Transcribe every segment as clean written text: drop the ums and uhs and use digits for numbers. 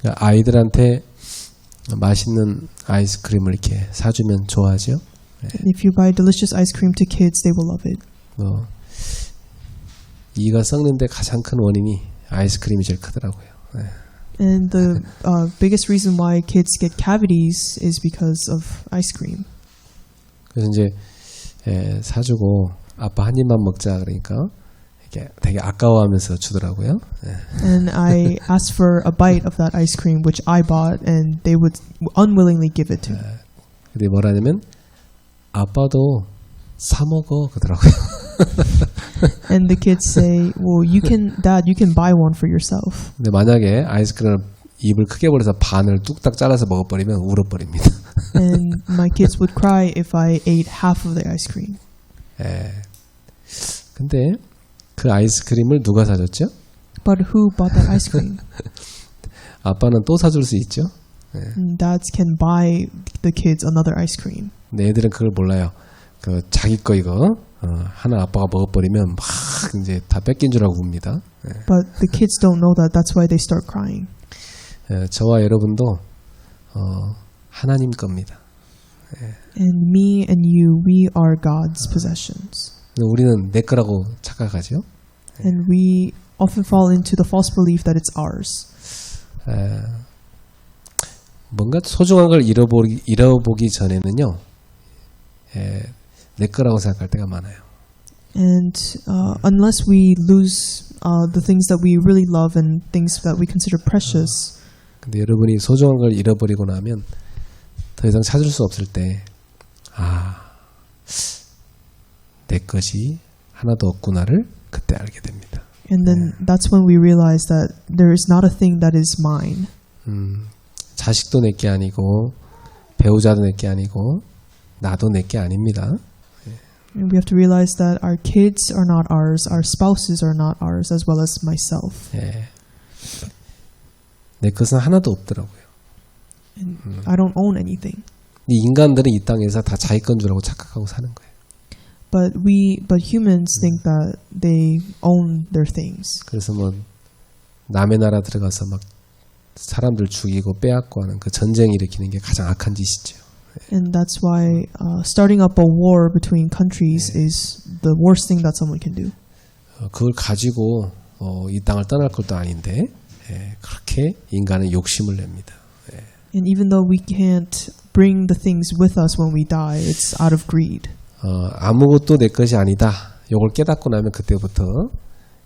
아이들한테 맛있는 아이스크림을 이렇게 사주면 좋아하죠. If you buy delicious ice cream to kids, they will love it. 이가 썩는데 가장 큰 원인이 아이스크림이 제일 크더라고요. And the biggest reason why kids get cavities is because of ice cream. 그래서 이제 사주고 아빠 한 입만 먹자 그러니까 이렇게 되게 아까워하면서 주더라고요. And I asked for a bite of that ice cream, which I bought, and they would unwillingly give it to me. 근데 뭐라냐면 아빠도 사 먹어 그러더라고요. And the kids say, "Well, Dad, you can buy one for yourself." 근데 만약에 아이스크림을 입을 크게 벌려서 반을 뚝딱 잘라서 먹어버리면 울어버립니다. And my kids would cry if I ate half of the ice cream. 근데 그 아이스크림을 누가 사줬죠? But who bought that ice cream? 아빠는 또 사줄 수 있죠. Dads can buy the kids another ice cream. 근데 애들은 그걸 몰라요. 그 자기 거 이거 하나 아빠가 먹어버리면 막 이제 다 뺏긴 줄 알고 웁니다. But the kids don't know that. That's why they start crying. 저와 여러분도 하나님 겁니다. And me and you, we are God's possessions. 우리는 내 거라고 착각하죠. And we often fall into the false belief that it's ours. 뭔가 소중한 걸 잃어보기 전에는요, 내 거라고 생각할 때가 많아요. And unless we lose the things that we really love and things that we consider precious. 근데 여러분이 소중한 걸 잃어버리고 나면 더 이상 찾을 수 없을 때, 내 것이 하나도 없구나를 그때 알게 됩니다. And then that's when we realize that there is not a thing that is mine. 자식도 내게 아니고 배우자도 내게 아니고 나도 내게 아닙니다. And we have to realize that our kids are not ours, our spouses are not ours, as well as myself. 내 것은 하나도 없더라고요. And I don't own anything. 이 인간들은 이 땅에서 다 자기 건 줄 알고 착각하고 사는 거예요. But humans think that they own their things. 그래서 뭐 남의 나라 들어가서 막 사람들 죽이고 빼앗고 하는 그 전쟁 일으키는 게 가장 악한 짓이죠. And that's why starting up a war between countries is the worst thing that someone can do. 그걸 가지고 이 땅을 떠날 것도 아닌데 그렇게 인간은 욕심을 냅니다. And even though we can't bring the things with us when we die, it's out of greed. 아무것도 내 것이 아니다. 이걸 깨닫고 나면 그때부터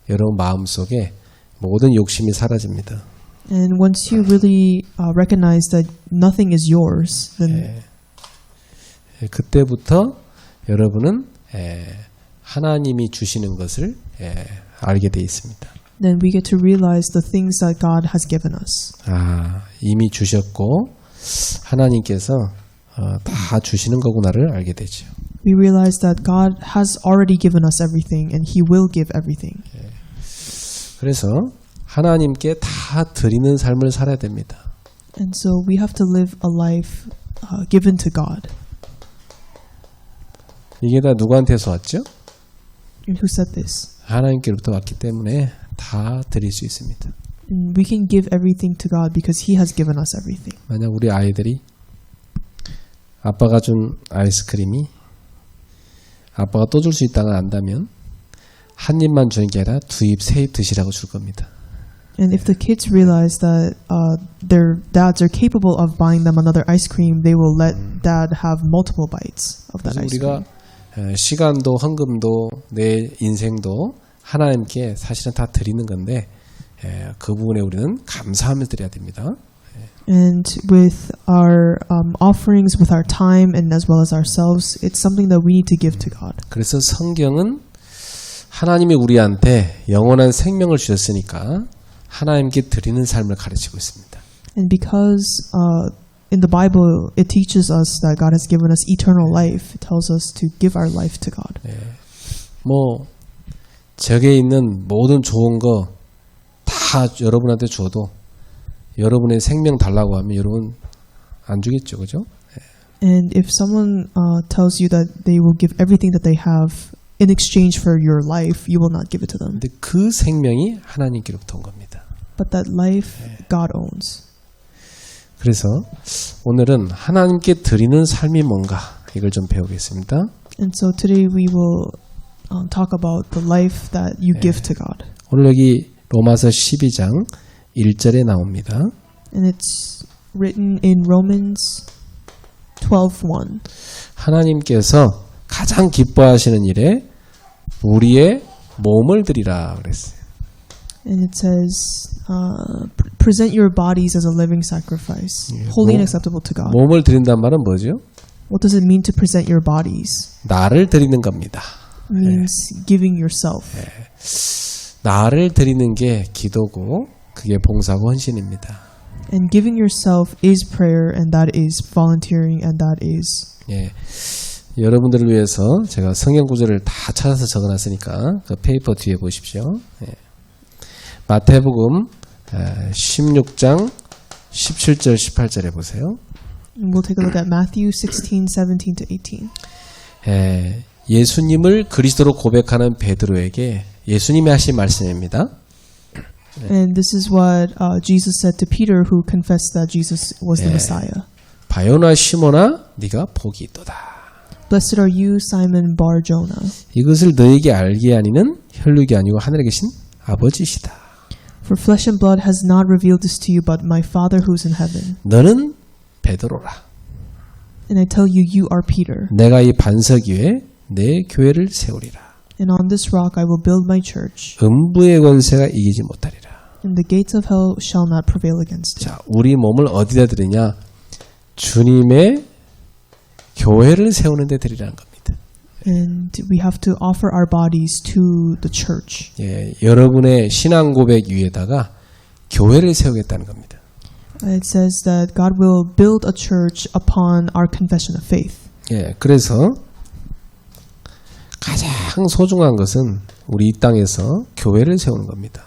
여러분 마음속에 모든 욕심이 사라집니다. And once you really recognize that nothing is yours, then 그때부터 여러분은 하나님이 주시는 것을 알게 돼 있습니다. Then we get to realize the things that God has given us. 이미 주셨고 하나님께서 다 주시는 거구나를 알게 되죠. We realize that God has already given us everything and He will give everything. 그래서 하나님께 다 드리는 삶을 살아야 됩니다. And so we have to live a life given to God. 이게 다 누구한테서 왔죠? And who said this? 하나님께로부터 왔기 때문에 다 드릴 수 있습니다. And we can give everything to God because He has given us everything. 만약 우리 아이들이 아빠가 준 아이스크림이 아빠가 또 줄 수 있다는 안다면 한 입만 주는 게 아니라 두 입, 세 입 드시라고 줄 겁니다. And if the kids realize that their dads are capable of buying them another ice cream, they will let dad have multiple bites of that ice cream. 우리가 시간도 헌금도 내 인생도 하나님께 사실은 다 드리는 건데 그 부분에 우리는 감사하면서 드려야 됩니다. And with our offerings, with our time, and as well as ourselves, it's something that we need to give to God. 그래서 성경은 하나님이 우리한테 영원한 생명을 주셨으니까 하나님께 드리는 삶을 가르치고 있습니다. And because in the Bible it teaches us that God has given us eternal life, it tells us to give our life to God. 뭐 저기에 있는 모든 좋은 거 다 여러분한테 줘도 여러분의 생명 달라고 하면 여러분 안 주겠죠, 그죠? And if someone tells you that they will give everything that they have in exchange for your life, you will not give it to them. 근데 그 생명이 하나님께로부터 온 겁니다. But that life God owns. 그래서 오늘은 하나님께 드리는 삶이 뭔가 이걸 좀 배우겠습니다. And so today we will talk about the life that you give to God. 오늘 여기 로마서 12장 1절에 나옵니다. And it's written in Romans 12:1. 하나님께서 가장 기뻐하시는 일에 우리의 몸을 드리라 그랬어요. And it says, present your bodies as a living sacrifice, holy and acceptable to God. 몸을 드린다는 말은 뭐죠? What does it mean to present your bodies? 나를 드리는 겁니다. It means giving yourself. 나를 드리는 게 기도고 그게 봉사고 헌신입니다. And giving yourself is prayer, and that is volunteering, and that is. 예. 여러분들을 위해서 제가 성경 구절을 다 찾아서 적어놨으니까 그 페이퍼 뒤에 보십시오. 예. 마태복음 16장 17절 18절에 보세요. And we'll take a look at Matthew 16:17 to 18. 예수님을 그리스도로 고백하는 베드로에게 예수님이 하신 말씀입니다. And this is what Jesus said to Peter, who confessed that Jesus was the Messiah. 바요나 시몬아 네가 복이 있도다. Blessed are you, Simon Bar-Jonah. 이것을 너에게 알게 하니는 혈육이 아니고 하늘에 계신 아버지시다. For flesh and blood has not revealed this to you, but my Father who is in heaven. 너는 베드로라. And I tell you, you are Peter. 내가 이 반석 위에 내 교회를 세우리라. And on this rock I will build my church. 음부의 권세가 이기지 못하리라. And the gates of hell shall not prevail against it. 자, 우리 몸을 어디다 드리냐? 주님의 교회를 세우는 데 드리라는 겁니다. And we have to offer our bodies to the church. 예, 여러분의 신앙 고백 위에다가 교회를 세우겠다는 겁니다. It says that God will build a church upon our confession of faith. 예, 그래서 가장 소중한 것은 우리 이 땅에서 교회를 세우는 겁니다.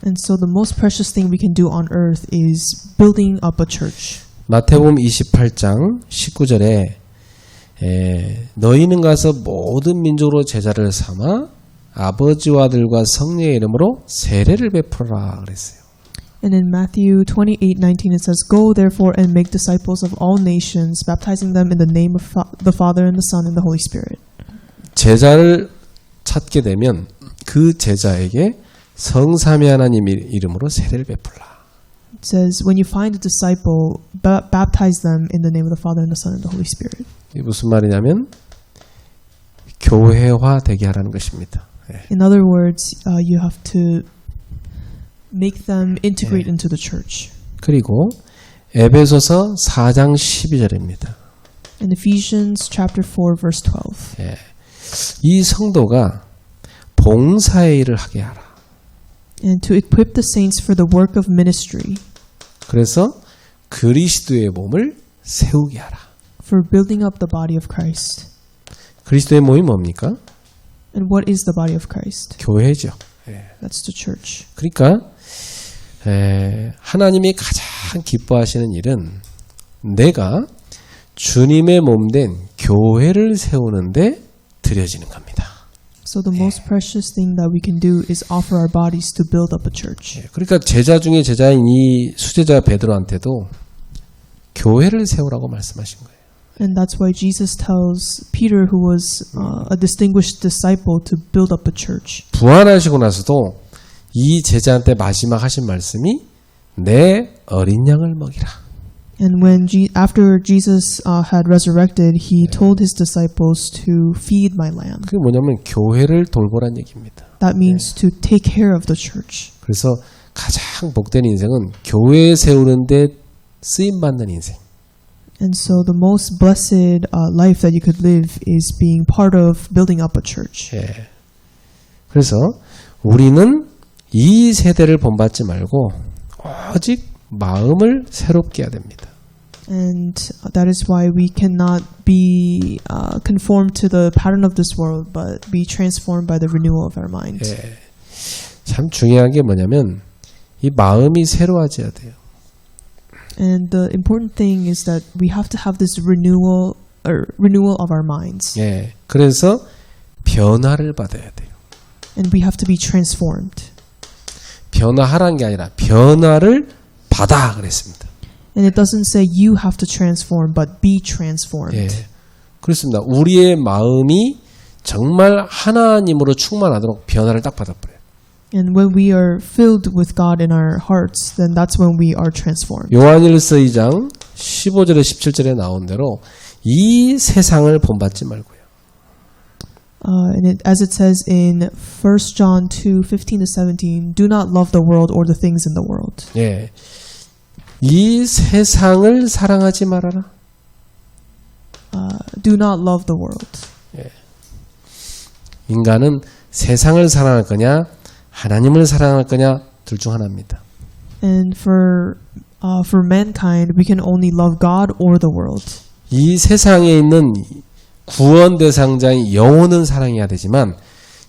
And so the most precious thing we can do on earth is building up a church. 마태복음 28장 19절에 너희는 가서 모든 민족으로 제자를 삼아 아버지와 아들과 성령의 이름으로 세례를 베풀어라 그랬어요. And in Matthew 28:19 it says, Go therefore and make disciples of all nations, baptizing them in the name of the Father and the Son and the Holy Spirit. 제자를 찾게 되면 그 제자에게 성삼위 하나님 이름으로 세례를 베풀라. It says, when you find a disciple, baptize them in the name of the Father and the Son and the Holy Spirit. 이게 무슨 말이냐면 교회화 되게 하라는 것입니다. In other words, you have to make them integrate into the church. 그리고 에베소서 4장 12절입니다. In Ephesians chapter 4 verse 12. 이 성도가 봉사의 일을 하게 하라. And to equip the saints for the work of ministry. 그래서 그리스도의 몸을 세우게 하라. For building up the body of Christ. 그리스도의 몸이 뭡니까? And what is the body of Christ? 교회죠. That's the church. 그러니까 하나님이 가장 기뻐하시는 일은 내가 주님의 몸된 교회를 세우는데 드려지는 겁니다. So the most precious thing that we can do is offer our bodies to build up a church. 그러니까 제자 중에 제자인 이 수제자 베드로한테도 교회를 세우라고 말씀하신 거예요. And that's why Jesus tells Peter, who was a distinguished disciple, to build up a church. 부활하시고 나서도 이 제자한테 마지막 하신 말씀이 내 어린 양을 먹이라. And when after Jesus had resurrected, he told his disciples to feed my lamb. 그게 뭐냐면 교회를 돌보란 얘기입니다. That means to take care of the church. 그래서 가장 복된 인생은 교회 세우는데 쓰임 받는 인생. And so the most blessed life that you could live is being part of building up a church. 예. 그래서 우리는 이 세대를 본받지 말고 오직 마음을 새롭게 해야 됩니다. And that is why we cannot be conformed to the pattern of this world, but be transformed by the renewal of our mind. 예. 참 중요한 게 뭐냐면 이 마음이 새로워져야 돼요. And the important thing is that we have to have this renewal of our minds. 예. 그래서 변화를 받아야 돼요. And we have to be transformed. 변화하라는 게 아니라 변화를 받아 그랬습니다. And it doesn't say you have to transform, but be transformed. 예, 그렇습니다. 우리의 마음이 정말 하나님으로 충만하도록 변화를 딱 받아버려요. And when we are filled with God in our hearts, then that's when we are transformed. 요한일서 2장 15절에 17절에 나온 대로 이 세상을 본받지 말고요. And as it says in 1 John 2:15-17, do not love the world or the things in the world. 예, 이 세상을 사랑하지 말아라. Do not love the world. 인간은 세상을 사랑할 거냐 하나님을 사랑할 거냐 둘 중 하나입니다. And for mankind, we can only love God or the world. 이 세상에 있는 구원 대상자인 영혼은 사랑해야 되지만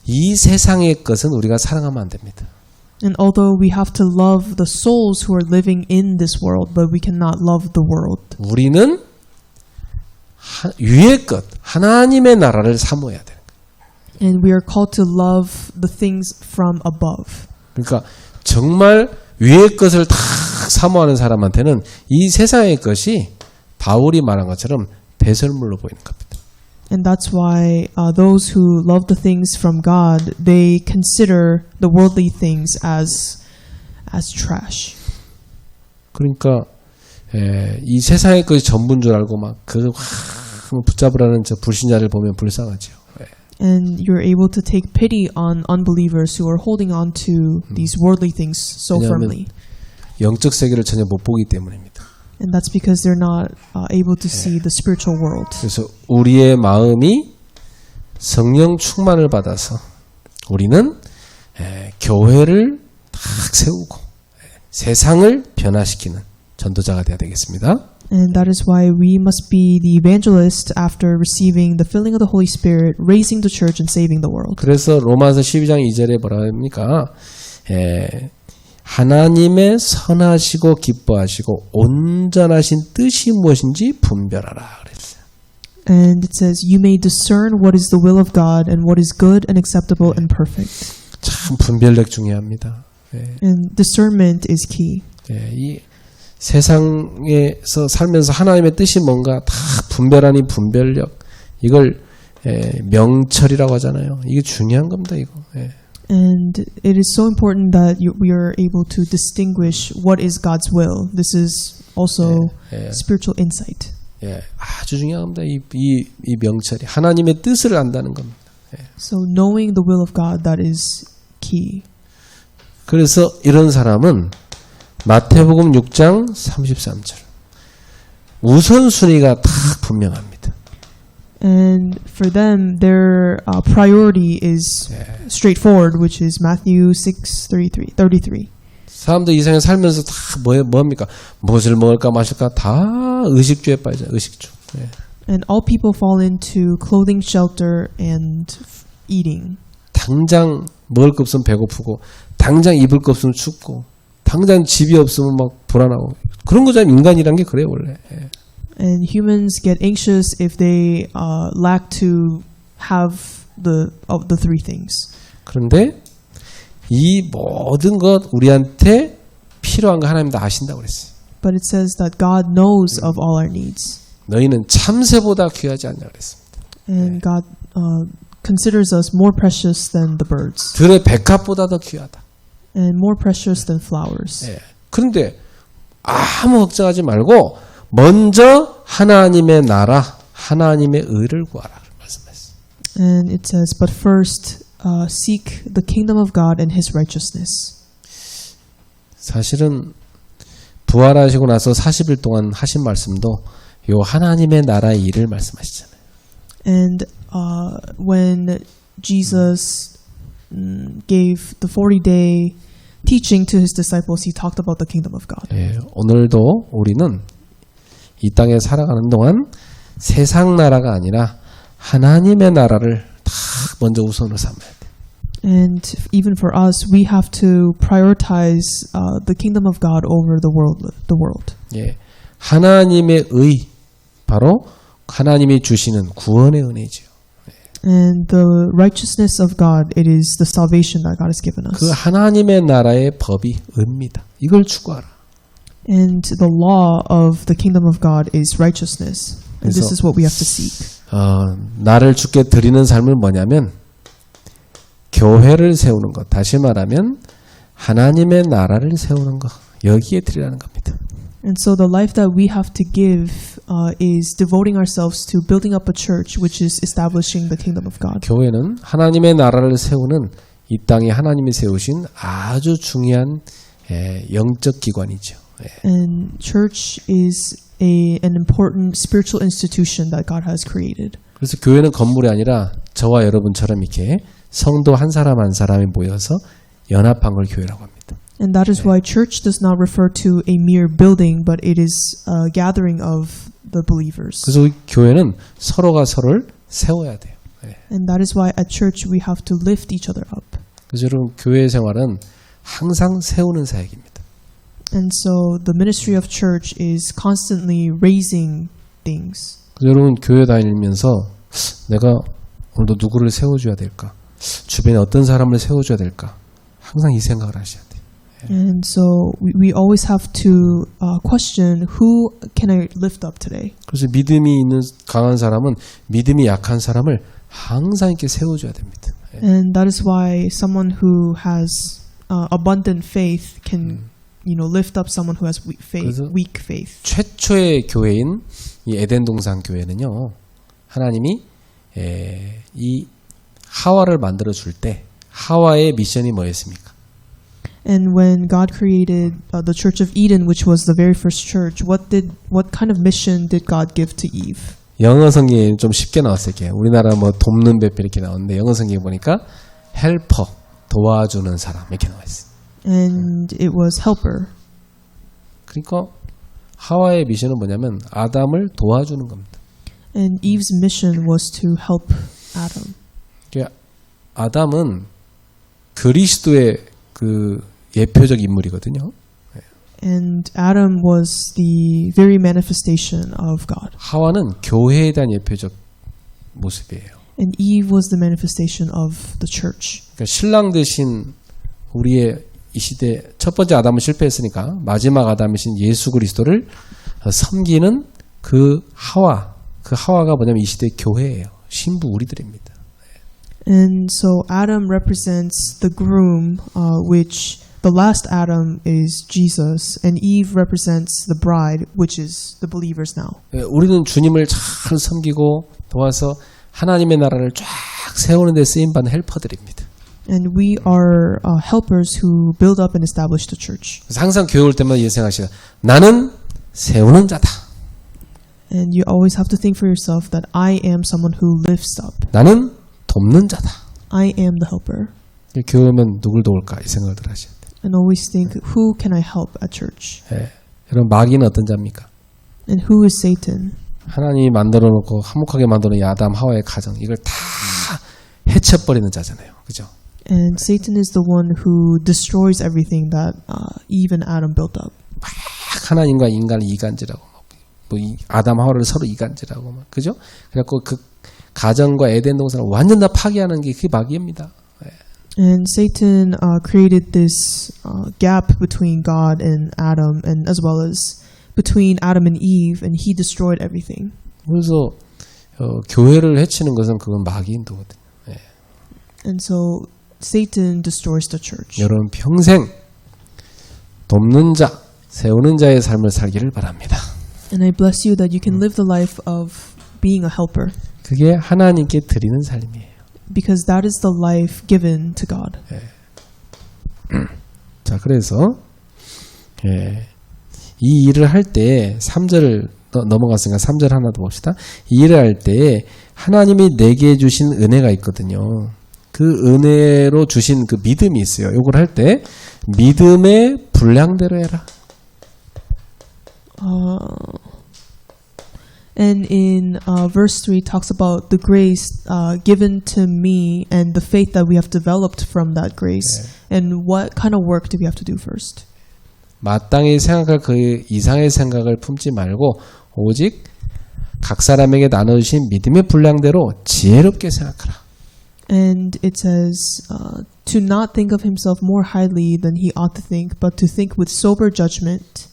이 세상의 것은 우리가 사랑하면 안 됩니다. And although we have to love the souls who are living in this world, but we cannot love the world. 우리는 위의 것, 하나님의 나라를 사모해야 돼요. And we are called to love the things from above. 그러니까 정말 위의 것을 다 사모하는 사람한테는 이 세상의 것이 바울이 말한 것처럼 배설물로 보이는 겁니다. And that's why those who love the things from God, they consider the worldly things as trash. 그러니까 이 세상의 것이 전부인 줄 알고 막 그 붙잡으라는 저 불신자를 보면 불쌍하죠. And you're able to take pity on unbelievers who are holding on to these worldly things so firmly. 영적 세계를 전혀 못 보기 때문입니다. And that's because they're not able to see the spiritual world. 그래서 우리의 마음이 성령 충만을 받아서 우리는 교회를 딱 세우고 세상을 변화시키는 전도자가 되어야 되겠습니다. And that is why we must be the evangelist after receiving the filling of the Holy Spirit, raising the church and saving the world. 그래서 로마서 12장 2절에 뭐라 합니까? 하나님의 선하시고 기뻐하시고 온전하신 뜻이 무엇인지 분별하라 그랬어요. And it says, you may discern what is the will of God and what is good and acceptable and perfect. 참 분별력 중요합니다. And discernment is key. 이 세상에서 살면서 하나님의 뜻이 뭔가 다 분별하니 분별력 이걸 명철이라고 하잖아요. 이게 중요한 겁니다. 이거. And it is so important that we are able to distinguish what is God's will. This is also spiritual insight. 아주 중요한 겁니다. 이 명철이 하나님의 뜻을 안다는 겁니다. So knowing the will of God, that is key. 그래서 이런 사람은 마태복음 6장 33절 우선순위가 다 분명합니다. And for them, their priority is straightforward, which is Matthew 6:33. 사람들 이 세상에 살면서 다 뭐합니까? 무엇을 먹을까 마실까 다 의식주에 빠져 의식주. And all people fall into clothing, shelter, and eating. 당장 먹을 거 없으면 배고프고 당장 입을 거 없으면 춥고 당장 집이 없으면 막 불안하고 그런 거잖아요. 인간이란 게 그래요 원래. And humans get anxious if they lack to have the three things. 그런데 이 모든 것 우리한테 필요한 거 하나님 다 아신다고 그랬어요. But it says that God knows of all our needs. 너희는 참새보다 귀하지 않냐 그랬습니다. And God considers us more precious than the birds. 들의 백합보다 더 귀하다. And more precious than flowers. 그런데 아무 걱정하지 말고 먼저 하나님의 나라, 하나님의 의를 구하라 말씀했어요. And it says, but first seek the kingdom of God and His righteousness. 사실은 부활하시고 나서 40일 동안 하신 말씀도 요 하나님의 나라의 일을 말씀하시잖아요. And when Jesus gave the 40-day teaching to His disciples, He talked about the kingdom of God. 오늘도 우리는 이 땅에 살아가는 동안 세상 나라가 아니라 하나님의 나라를 다 먼저 우선으로 삼아야 돼. And even for us, we have to prioritize the kingdom of God over the world. 하나님의 의 바로 하나님이 주시는 구원의 은혜죠. And the righteousness of God, it is the salvation that God has given us. 그 하나님의 나라의 법이 은입니다. 이걸 추구하라. And the law of the kingdom of God is righteousness. And this is what we have to seek. 나를 주께 드리는 삶은 뭐냐면 교회를 세우는 것. 다시 말하면 하나님의 나라를 세우는 것. 여기에 드리라는 겁니다. And so the life that we have to give is devoting ourselves to building up a church which is establishing the kingdom of God. 교회는 하나님의 나라를 세우는 이 땅에 하나님이 세우신 아주 중요한 영적 기관이죠. And church is an important spiritual institution that God has created. 그래서 교회는 건물이 아니라 저와 여러분처럼 이렇게 성도 한 사람 한 사람이 모여서 연합한 걸 교회라고 합니다. And that is why church does not refer to a mere building, but it is a gathering of the believers. 그래서 교회는 서로가 서로를 세워야 돼요. And that is why at church we have to lift each other up. 그래서 여러분 교회 생활은 항상 세우는 사역입니다. And so the ministry of church is constantly raising things. 그래서 여러분 교회 다니면서 내가 오늘도 누구를 세워줘야 될까? 주변에 어떤 사람을 세워줘야 될까? 항상 이 생각을 하셔야 돼요. And so we always have to question who can I lift up today. 그래서 믿음이 있는 강한 사람은 믿음이 약한 사람을 항상 이렇게 세워줘야 됩니다. And that is why someone who has abundant faith can, lift up someone who has weak faith. 최초의 교회인 이 에덴 동산 교회는요, 하나님이 이 하와를 만들어 줄 때 하와의 미션이 뭐였습니까? And when God created the Church of Eden, which was the very first church, what kind of mission did God give to Eve? 영어 성경에 좀 쉽게 나왔어요. 이렇게. 우리나라 뭐 돕는 배필 이렇게 나오는데 영어 성경에 보니까 헬퍼, 도와주는 사람 이렇게 나와 있어요. And it was helper. 그러니까 하와의 미션은 뭐냐면 아담을 도와주는 겁니다. And Eve's mission was to help Adam. 그러니까 아담은 그리스도의 그 예표적 인물이거든요. And Adam was the very manifestation of God. 하와는 교회에 대한 예표적 모습이에요. And Eve was the manifestation of the church. 그러니까 신랑 되신 우리의 이 시대 첫 번째 아담은 실패했으니까 마지막 아담이신 예수 그리스도를 섬기는 그 하와가 뭐냐면 이 시대의 교회예요. 신부 우리들입니다. And so Adam represents the groom, which the last Adam is Jesus, and Eve represents the bride, which is the believers now. 우리는 주님을 잘 섬기고 도와서 하나님의 나라를 쫙 세우는 데 쓰임받는 헬퍼들입니다. And we are helpers who build up and establish the church. 그래서 항상 교회 올 때마다 이 생각하시라. 나는 세우는 자다. And you always have to think for yourself that I am someone who lifts up. 나는 돕는 자다. I am the helper. 교회 오면 누굴 도울까 이 생각을 하셔야 돼요. And always think, who can I help at church? 여러분 마귀는 어떤 자입니까? And who is Satan? 하나님이 만들어 놓고 화목하게 만들어 놓은 아담 하와의 가정 이걸 다 해쳐버리는 자잖아요. 그죠? And Satan is the one who destroys everything that Eve and Adam built up. 막 하나님과 인간을 이간질하고 뭐 아담 하와를 서로 이간질하고 막 그죠? 그래갖고 그 가정과 에덴 동산을 완전 다 파괴하는 게 그게 마귀입니다. And Satan created this gap between God and Adam, and as well as between Adam and Eve, and he destroyed everything. 그래서 교회를 해치는 것은 그건 마귀인도거든요. And so Satan destroys the church. 여러분 평생 돕는 자, 세우는 자의 삶을 살기를 바랍니다. And I bless you that you can live the life of being a helper. 그게 하나님께 드리는 삶이에요. Because that is the life given to God. 자, 그래서 이 일을 할 때 3절을 넘어갔으니까 3절 하나 더 봅시다. 이 일을 할 때 하나님이 내게 주신 은혜가 있거든요. 그 은혜로 주신 그 믿음이 있어요. 이걸 할 때 믿음의 분량대로 해라. And in verse 3 talks about the grace given to me and the faith that we have developed from that grace. And what kind of work do we have to do first? 마땅히 생각할 그 이상의 생각을 품지 말고 오직 각 사람에게 나눠주신 믿음의 분량대로 지혜롭게 생각하라. And it says to not think of himself more highly than he ought to think, but to think with sober judgment.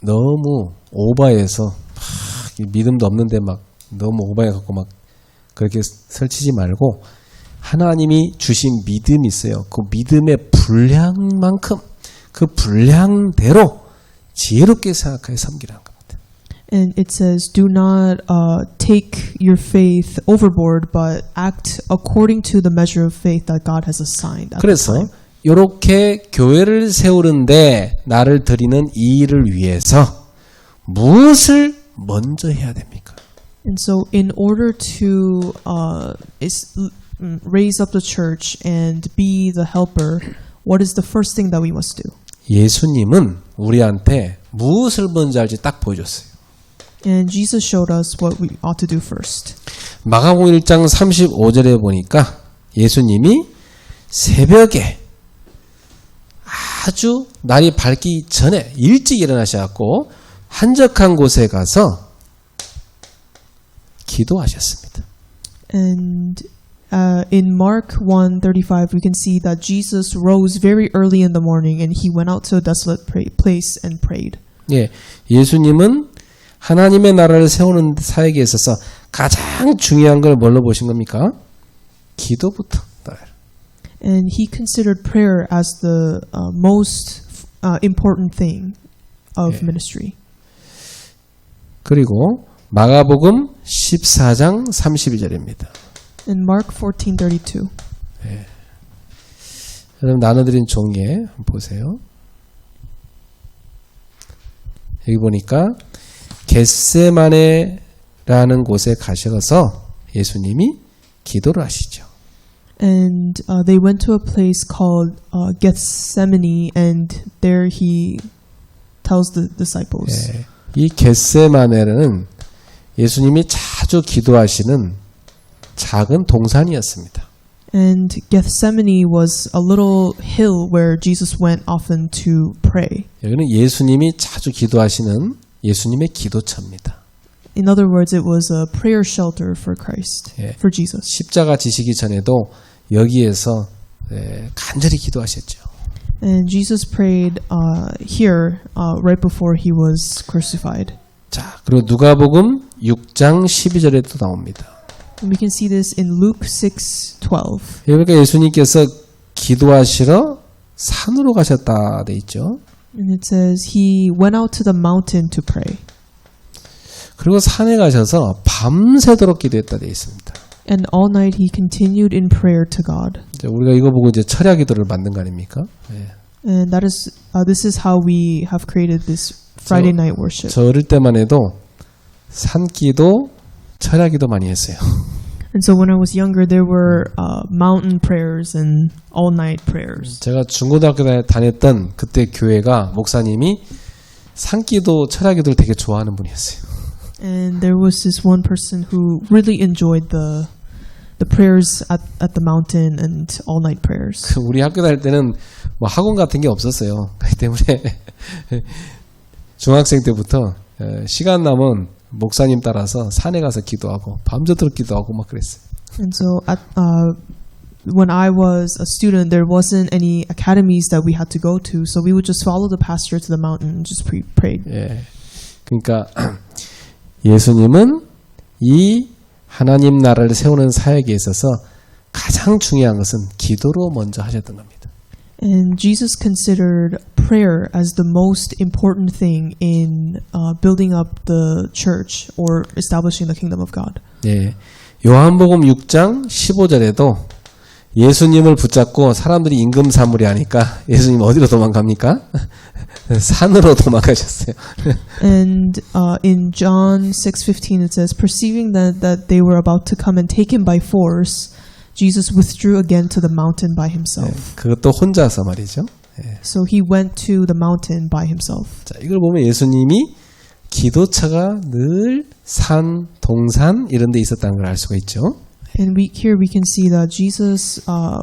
너무 오버해서 막 믿음도 없는데 막 너무 오버해갖고 막 그렇게 설치지 말고 하나님이 주신 믿음이 있어요. 그 믿음의 분량만큼 그 분량대로 지혜롭게 생각하여 섬기라는 겁니다. And it says, do not take your faith overboard, but act according to the measure of faith that God has assigned. At the 그래서 time. 이렇게 교회를 세우는데 나를 드리는 이 일을 위해서 무엇을 먼저 해야 됩니까? And so, in order to raise up the church and be the helper, what is the first thing that we must do? 예수님은 우리한테 무엇을 먼저 할지 딱 보여줬어요. And Jesus showed us what we ought to do first. 마가복음 1장 35절에 보니까 예수님이 새벽에 아주 날이 밝기 전에 일찍 일어나셔갖고 한적한 곳에 가서 기도하셨습니다. And in Mark 1:35, we can see that Jesus rose very early in the morning and he went out to a desolate place and prayed. 예, 예수님은 하나님의 나라를 세우는 사역에 있어서 가장 중요한 걸 뭘로 보신 겁니까? 기도부터. And he considered prayer as the most important thing of ministry. 그리고 마가복음 14장 32절입니다. In Mark 14:32. 여러분 나눠드린 종이에 보세요. 여기 보니까 겟세마네라는 곳에 가셔서 예수님이 기도를 하시죠. And they went to a place called Gethsemane, and there he tells the disciples. 예, 이 겟세마네는 예수님이 자주 기도하시는 작은 동산이었습니다. And Gethsemane was a little hill where Jesus went often to pray. 여기는 예수님이 자주 기도하시는 예수님의 기도처입니다. In other words, it was a prayer shelter for Christ, 예. for Jesus. 십자가 지시기 전에도 여기에서 간절히 기도하셨죠. And Jesus prayed here right before he was crucified. 자, 그리고 누가복음 6장 12절에 또 나옵니다. And we can see this in Luke 6:12. 그러니까 예수님께서 기도하시러 산으로 가셨다 돼 있죠. And it says he went out to the mountain to pray. 그리고 산에 가셔서 밤새도록 기도했다 돼 있습니다. And all night he continued in prayer to God. 이제 우리가 이거 보고 이제 철야 기도를 만든 거 아닙니까? 예. And that is this is how we have created this Friday night worship. 저 어릴 때만 해도 산기도 철야기도 많이 했어요. And so when I was younger, there were mountain prayers and all-night prayers. 제가 중고등학교 다녔던 그때 교회가 목사님이 산기도 철야기도를 되게 좋아하는 분이었어요. And there was this one person who really enjoyed the prayers at the mountain and all-night prayers. 우리 학교 다닐 때는 뭐 학원 같은 게 없었어요. 그렇기 때문에 중학생 때부터 시간 남은 목사님 따라서 산에 가서 기도하고 밤새도록 기도하고 막 그랬어요. And so when I was a student, there wasn't any academies that we had to go to, so we would just follow the pastor to the mountain and just prayed. 예, 그러니까 예수님은 이 하나님 나라를 세우는 사역에 있어서 가장 중요한 것은 기도로 먼저 하셨던 겁니다. And Jesus considered prayer as the most important thing in building up the church or establishing the kingdom of God. 예, 요한복음 6장 15절에도 예수님을 붙잡고 사람들이 임금사무리 하니까 예수님 어디로 도망갑니까? 산으로 도망가셨어요. And in John 6:15 it says, perceiving that they were about to come and take him by force, Jesus withdrew again to the mountain by himself. 그것도 혼자서 말이죠. 예. So he went to the mountain by himself. 자, 이걸 보면 예수님이 기도처가 늘 산, 동산 이런 데 있었다는 걸 알 수가 있죠. And here we can see that Jesus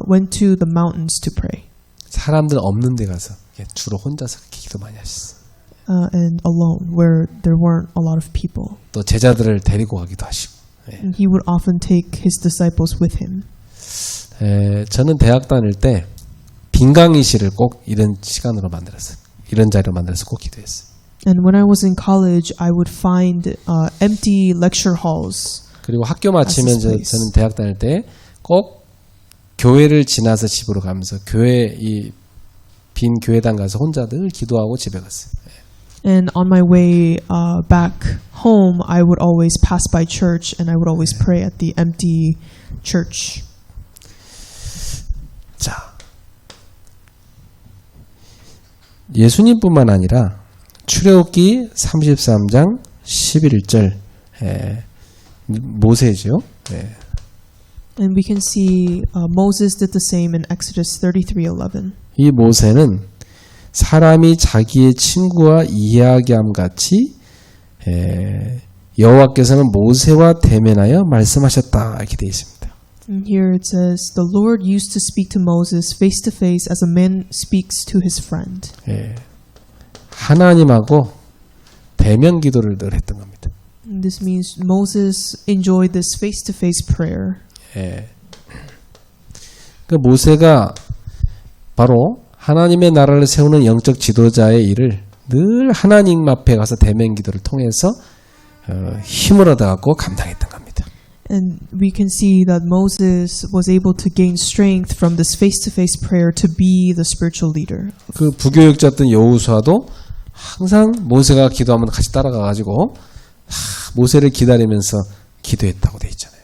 went to the mountains to pray. 사람들 없는 데 가서 주로 혼자서 그렇게 기도 많이 하셨어요. And alone, where there weren't a lot of people. 또 제자들을 데리고 가기도 하시고. 예. And he would often take his disciples with him. 저는 대학 다닐 때 빈강의실을 꼭 이런 시간으로 만들었어요. 이런 자리로 만들어서 꼭 기도했어요. And when I was in college, I would find empty lecture halls. 그리고 학교 마치면 As a space. 저는 대학 다닐 때 꼭 교회를 지나서 집으로 가면서 교회 이 빈 교회당 가서 혼자 늘 기도하고 집에 갔어요. And on my way back home, I would always pass by church and I would always pray at the empty church. 자, 예수님뿐만 아니라 출애굽기 33장 11절 모세죠. And we can see Moses did the same in Exodus 33:11. 이 모세는 사람이 자기의 친구와 이야기함 같이 여호와께서는 모세와 대면하여 말씀하셨다 이렇게 되어 있습니다. And here it says, the Lord used to speak to Moses face to face as a man speaks to his friend. 하나님하고 대면 기도를 늘 했던 겁니다. And this means Moses enjoyed this face to face prayer. 그 모세가 바로 하나님의 나라를 세우는 영적 지도자의 일을 늘 하나님 앞에 가서 대면 기도를 통해서 힘을 얻어갖고 감당했던 겁니다. And we can see that Moses was able to gain strength from this face-to-face prayer to be the spiritual leader. 그 부교육자였던 여호수아도 항상 모세가 기도하면 같이 따라가가지고 모세를 기다리면서 기도했다고 돼 있잖아요.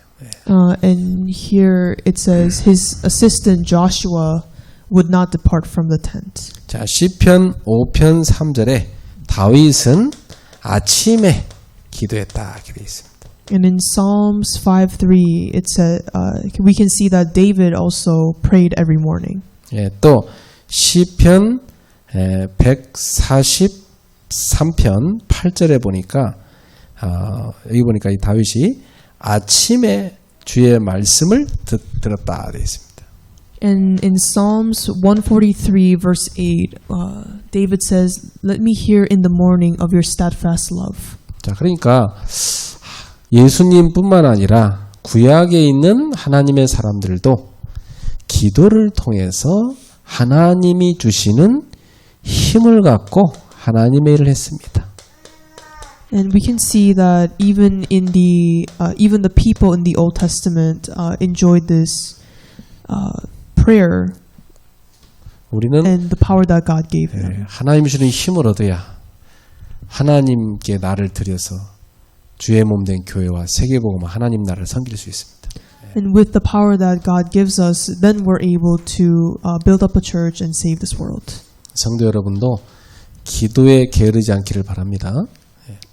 And here it says his assistant Joshua would not depart from the tent. 자, 시편 5편 3절에 다윗은 아침에 기도했다 이렇게 돼 있습니다. And in Psalms 5:3, it said we can see that David also prayed every morning. 또 시편 143편 8절에 보니까 여기 보니까 이 다윗이 아침에 주의 말씀을 들었다 되어 있습니다. And in Psalms 143 verse 8, David says, "Let me hear in the morning of your steadfast love." 자, 그러니까 예수님뿐만 아니라 구약에 있는 하나님의 사람들도 기도를 통해서 하나님이 주시는 힘을 갖고 하나님의 일을 했습니다. And we can see that even the people in the Old Testament enjoyed this prayer 우리는 and the power that God gave them. 하나님이 주는 힘을 얻어야 하나님께 나를 드려서 주의 몸된 교회와 세계복음과 하나님 나라를 섬길 수 있습니다. And with the power that God gives us, then we're able to build up a church and save this world. 성도 여러분도 기도에 게으르지 않기를 바랍니다.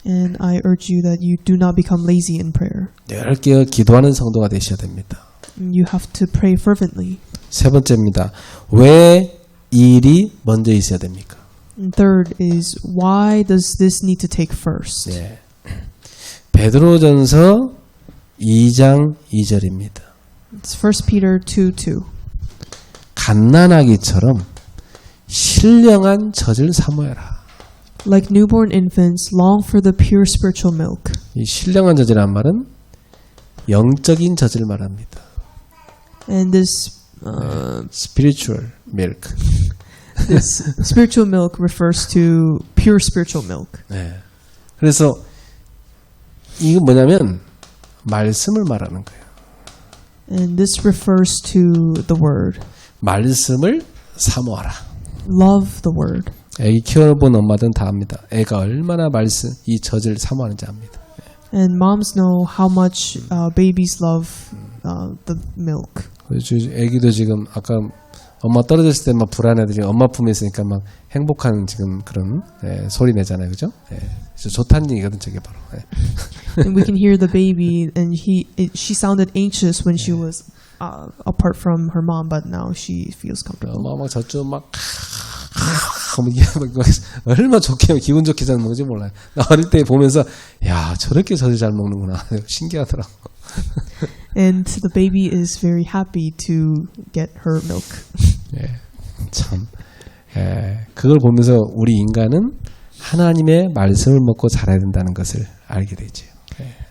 And I urge you that you do not become lazy in prayer. 늘 깨어 기도하는 성도가 되셔야 됩니다. You have to pray fervently. 세 번째입니다. 왜 이 일이 먼저 있어야 됩니까? And third is, why does this need to take first? 네. 베드로전서 2장 2절입니다. It's 1 Peter 2:2. 갓난아기처럼 신령한 젖을 사모해라. Like newborn infants, long for the pure spiritual milk. 이 신령한 젖이란 말은 영적인 젖을 말합니다. And this spiritual milk. this spiritual milk refers to pure spiritual milk. 네. 그래서 이거 뭐냐면 말씀을 말하는 거예요. And this refers to the word. 말씀을 사모하라. Love the word. 애기 키워본 엄마들은 다 압니다. 애가 얼마나 말씀 이 젖을 사모하는지 압니다. And moms know how much babies love the milk. 그래서 애기도 지금 아까 엄마 떨어졌을 때 막 불안해들이 엄마 품에 있으니까 막 행복한 지금 그런 소리 내잖아요, 그죠? 그래서 좋다는 얘기거든, 저게 바로. And we can hear the baby, and she sounded anxious when she was apart from her mom, but now she feels comfortable. 엄마 막 저쪽 막 얼마나 좋게 기분 좋게 잘 먹는지 몰라요. 나 어릴 때 보면서 야 저렇게 젖을 잘 먹는구나 신기하더라고. And the baby is very happy to get her milk. 참 그걸 보면서 우리 인간은 하나님의 말씀을 먹고 자라야 된다는 것을 알게 되죠.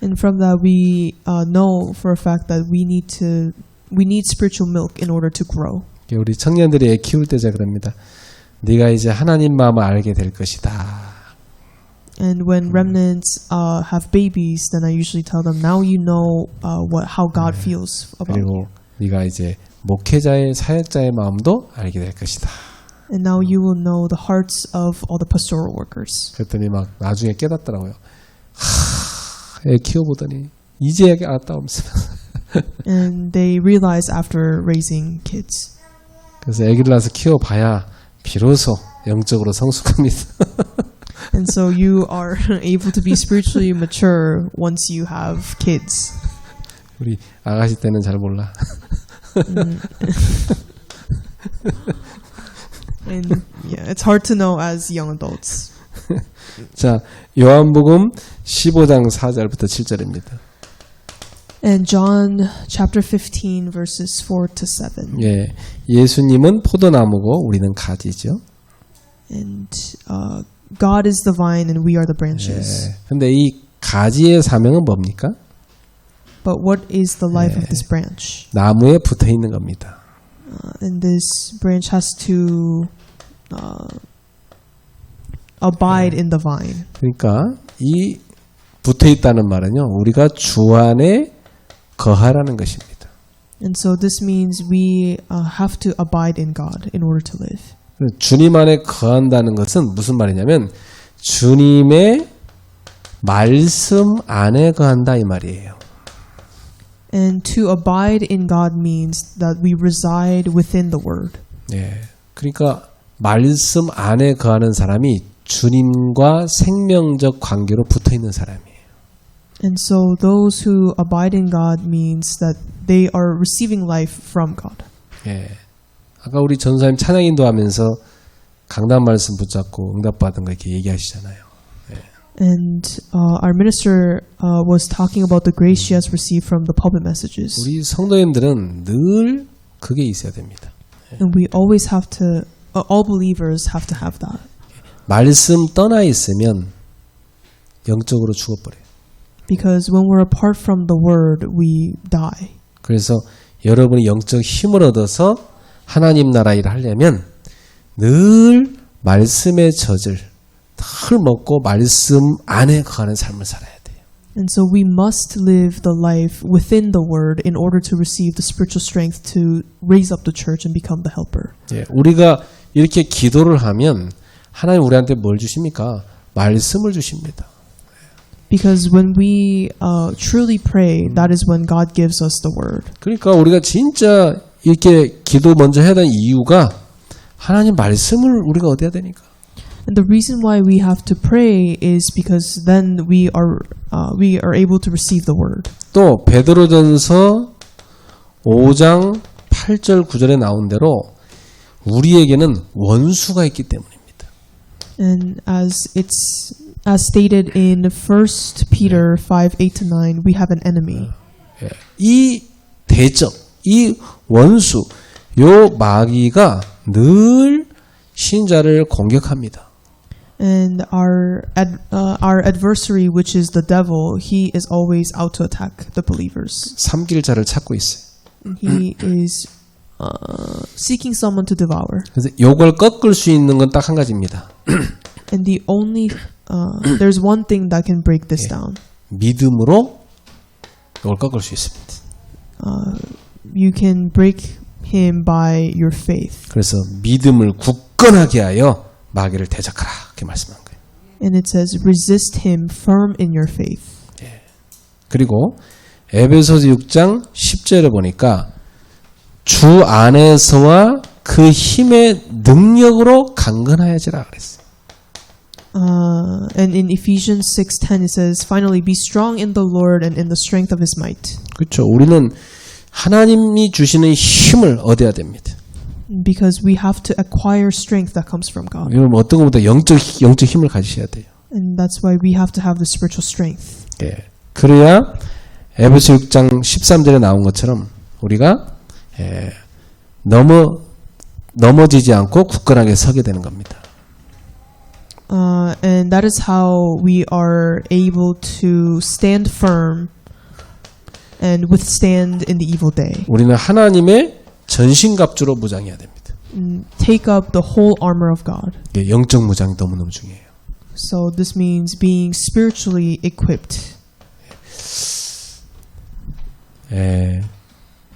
And from that we know for a fact that we need spiritual milk in order to grow. 우리 청년들이 애 키울 때 제가 그럽니다. 네가 이제 하나님 마음을 알게 될 것이다. And when remnants have babies, then I usually tell them, now you know how God feels about you. 그리고 네가 이제 목회자의 사역자의 마음도 알게 될 것이다. And now you will know the hearts of all the pastoral workers. 그랬더니 막 나중에 깨닫더라고요. 애 키워보더니 이제 애가 알았다 하면서. And they realize after raising kids. 그래서 애기를 낳아서 키워봐야 비로소 영적으로 성숙합니다. And so you are able to be spiritually mature once you have kids. 우리 아가씨 때는 잘 몰라. And yeah, it's hard to know as young adults. 자, 요한복음 15장 4절부터 7절입니다. And John chapter 15 verses 4 to 7. 예, 예수님은 포도나무고 우리는 가지죠. And God is the vine and we are the branches. 예, 근데 이 가지의 사명은 뭡니까? But what is the life of this branch? 나무에 붙어 있는 겁니다. And this branch has to abide in the vine. 그러니까 이 붙어 있다는 말은요, 우리가 주 안에 거하라는 것입니다. And so this means we have to abide in God in order to live. 주님 안에 거한다는 것은 무슨 말이냐면 주님의 말씀 안에 거한다 이 말이에요. And to abide in God means that we reside within the Word. 예, 그러니까 말씀 안에 거하는 사람이 주님과 생명적 관계로 붙어 있는 사람이에요. And so those who abide in God means that they are receiving life from God. 예, 아까 우리 전사님 찬양 인도하면서 강단 말씀 붙잡고 응답받은 거 이렇게 얘기하시잖아요. And our minister was talking about the grace she has received from the pulpit messages. 우리 성도님들은 늘 그게 있어야 됩니다. And we always have to, all believers have to have that. 말씀 떠나 있으면 영적으로 죽어버려요. Because when we're apart from the word, we die. 그래서 여러분이 영적 힘을 얻어서 하나님 나라 일을 하려면 늘 말씀의 젖을 늘 먹고 말씀 안에 거하는 삶을 살아야 돼요. And so we must live the life within the word in order to receive the spiritual strength to raise up the church and become the helper. 예, 우리가 이렇게 기도를 하면 하나님 우리한테 뭘 주십니까? 말씀을 주십니다. Because when we truly pray, that is when God gives us the word. 그러니까 우리가 진짜 이렇게 기도 먼저 해야 되는 이유가 하나님 말씀을 우리가 얻어야 되니까. And the reason why we have to pray is because then we are able to receive the word. 또 베드로전서 5장 8절 9절에 나온 대로 우리에게는 원수가 있기 때문입니다. And as stated in 1 Peter 5:8-9, we have an enemy. 이 대적, 이 원수, 요 마귀가 늘 신자를 공격합니다. And our adversary, which is the devil, he is always out to attack the believers. 삼킬 자를 찾고 있어요. He is seeking someone to devour. 그래서 요걸 꺾을 수 있는 건 딱 한 가지입니다. And the only there's one thing that can break this down. 믿음으로 이걸 꺾을 수 있습니다. You can break him by your faith. 그래서 믿음을 굳건하게 하여 마귀를 대적하라 이렇게 말씀한 거예요. And it says, resist him firm in your faith. 그리고 에베소서 6장 10절에 보니까 주 안에서와 그 힘의 능력으로 강건하여지라 그랬어요. And in Ephesians 6:10 it says, finally be strong in the Lord and in the strength of his might. 그렇죠. 우리는 하나님이 주시는 힘을 얻어야 됩니다. Because we have to acquire strength that comes from God. 여러분 어떤 것보다 영적 힘을 가지셔야 돼요. And that's why we have to have the spiritual strength. 예. 그래야 에베소 6장 13절에 나온 것처럼 우리가 넘어지지 않고 굳건하게 서게 되는 겁니다. And that is how we are able to stand firm and withstand in the evil day. 우리는 하나님의 전신갑주로 무장해야 됩니다. Take up the whole armor of God. 예, 영적 무장이 너무너무 중요해요. So this means being spiritually equipped.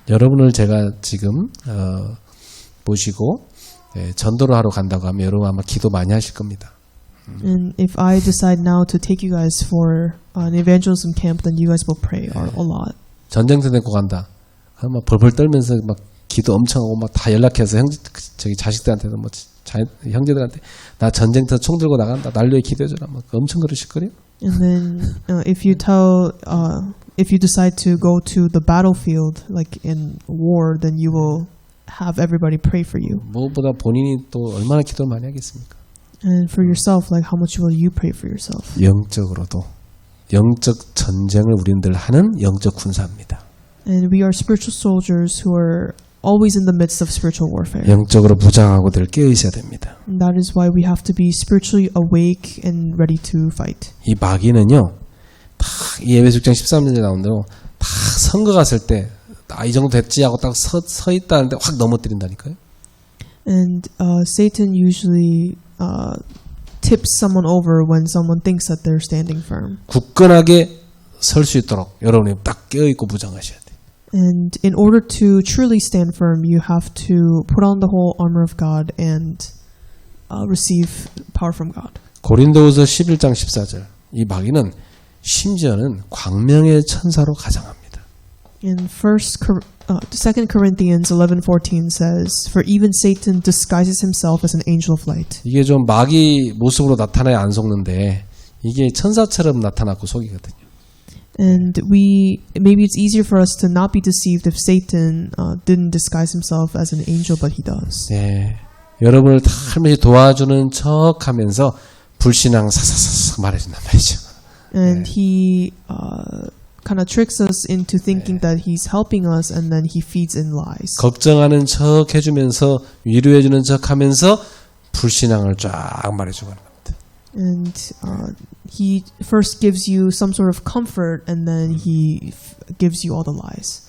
여러분을 제가 지금 모시고 전도를 하러 간다고 하면 여러분 아마 기도 많이 하실 겁니다. And if I decide now to take you guys for an evangelism camp, then you guys will pray a lot. 전쟁터 데리고 간다. 막 벌벌 떨면서 막 기도 엄청 하고 막 다 연락해서 저기 자식들한테도 뭐 형제들한테 나 전쟁터 총 들고 나간다. 난로에 기도해줘라. 막 엄청 그러실 거예요. And then if you decide to go to the battlefield, like in war, then you will have everybody pray for you. 무엇보다 본인이 또 얼마나 기도를 많이 하겠습니까? And for yourself, like how much will you pray for yourself? 영적으로도 영적 전쟁을 우리들 하는 영적 군사입니다. And we are spiritual soldiers who are always in the midst of spiritual warfare. 영적으로 무장하고들 깨어 있어야 됩니다. And that is why we have to be spiritually awake and ready to fight. 이 마귀는요, 다 예배숙장 13절에 나온 대로 다 선거 갔을 때, 이 정도 됐지 하고 딱 서 있다는데 확 넘어뜨린다니까요. And Satan usually tips someone over when someone thinks that they're standing firm. 굳건하게 설 수 있도록 여러분이 딱 깨어 있고 무장하셔야 돼요. And in order to truly stand firm, you have to put on the whole armor of God and receive power from God. 고린도후서 11장 14절. 이 마귀는 심지어는 광명의 천사로 가장합니다. In 2 Corinthians 11:14 says, "For even Satan disguises himself as an angel of light." 이게 좀 마귀 모습으로 나타나야 안 속는데 이게 천사처럼 나타나고 속이거든요. And maybe it's easier for us to not be deceived if Satan didn't disguise himself as an angel, but he does. 네, 여러분을 살며시 도와주는 척하면서 불신앙 사사사사 말해준단 말이죠. And he kind of tricks us into thinking that he's helping us, and then he feeds in lies. 걱정하는 척 해주면서 위로해주는 척하면서 불신앙을 쫙 말해주고. And he first gives you some sort of comfort, and then he gives you all the lies.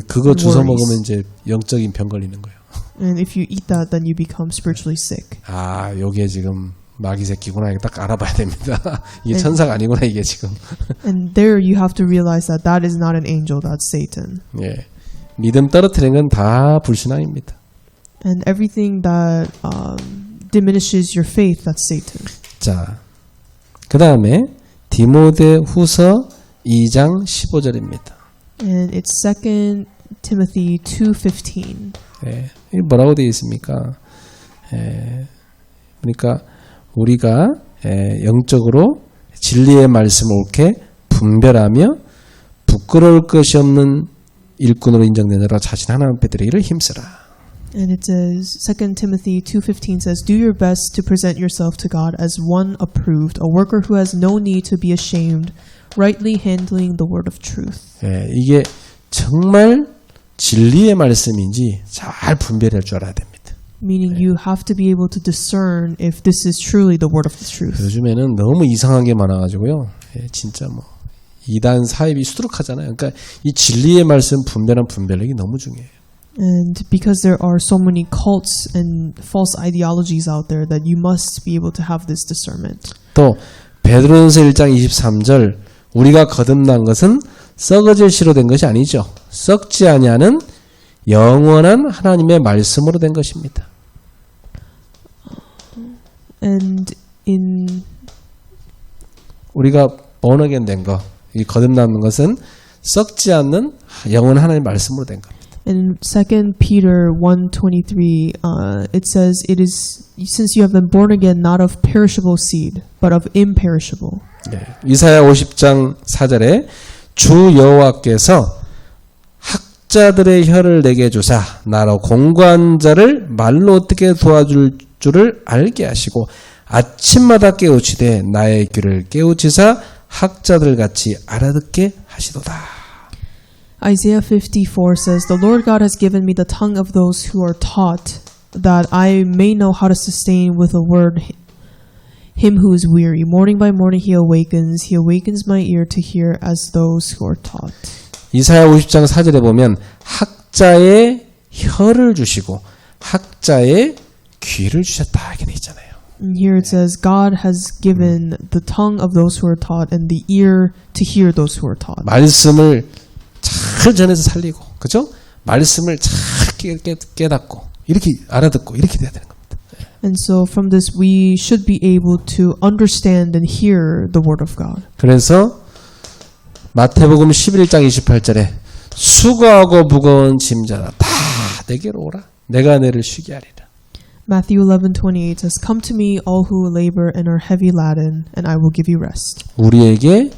그거 주워 먹으면 이제 영적인 병 걸리는 거예요. And if you eat that, then you become spiritually sick. 아, 요게 지금 마귀 새끼구나. 이거 딱 알아봐야 됩니다. 이게 천사가 아니구나 이게 지금. And there you have to realize that that is not an angel, that's Satan. 예, 믿음 떨어뜨리는 건 다 불신앙입니다. And everything that diminishes your faith, that's Satan. 자, 그 다음에 디모데후서 2장 15절입니다. And it's 2 Timothy 2:15. 예, 이 뭐라고 되어 있습니까? 그러니까 우리가 영적으로 진리의 말씀을 옳게 분별하며 부끄러울 것이 없는 일꾼으로 인정되느라 자신 하나님 빼드리기를 힘쓰라. And it says, 2 Timothy 2:15 says, "Do your best to present yourself to God as one approved, a worker who has no need to be ashamed, rightly handling the word of truth." 예, 이게 정말 진리의 말씀인지 잘 분별할 줄 알아야 됩니다. Meaning you have to be able to discern if this is truly the word of the truth. 요즘에는 너무 이상한 게 많아가지고요. 예, 진짜 뭐 이단 사입이 수두룩하잖아요. 그러니까 이 진리의 말씀 분별한 분별력이 너무 중요해요. And because there are so many cults and false ideologies out there, that you must be able to have this discernment. 또 베드로전서 1장 23절 우리가 거듭난 것은 썩어질 씨로 된 것이 아니죠. 썩지 아니하는 영원한 하나님의 말씀으로 된 것입니다. And in 우리가 born again 된 거, 이 거듭남는 것은 썩지 않는 영원한 하나님의 말씀으로 된 겁니다. in 2 Peter 1:23, it says, "It is since you have been born again, not of perishable seed, but of imperishable." 네. 이사야 50장 4절에 주 여호와께서 학자들의 혀를 내게 주사 나로 공고한 자를 말로 어떻게 도와줄 줄을 알게 하시고 아침마다 깨우치되 나의 귀를 깨우치사 학자들 같이 알아듣게 하시도다. Isaiah 54 says, "The Lord God has given me the tongue of those who are taught, that I may know how to sustain with a word him who is weary. Morning by morning he awakens my ear to hear as those who are taught." 이사야 50장 4절에 보면 학자의 혀를 주시고 학자의 귀를 주셨다 이렇게 돼 있잖아요. And here it says, God has given the tongue of those who are taught and the ear to hear those who are taught. 말씀을 잘 전해서 살리고, 그죠? 말씀을 잘 깨닫고, 이렇게 알아듣고, 이렇게 돼야 되는 겁니다. And so from this we should be able to understand and hear the word of God. 그래서 마태복음 11장 28절에 수고하고 무거운 짐자라 다 내게로 오라. 내가 너를 쉬게 하리라. Matthew 11:28 says, "Come to me, all who labor and are heavy laden, and I will give you rest." 우리에게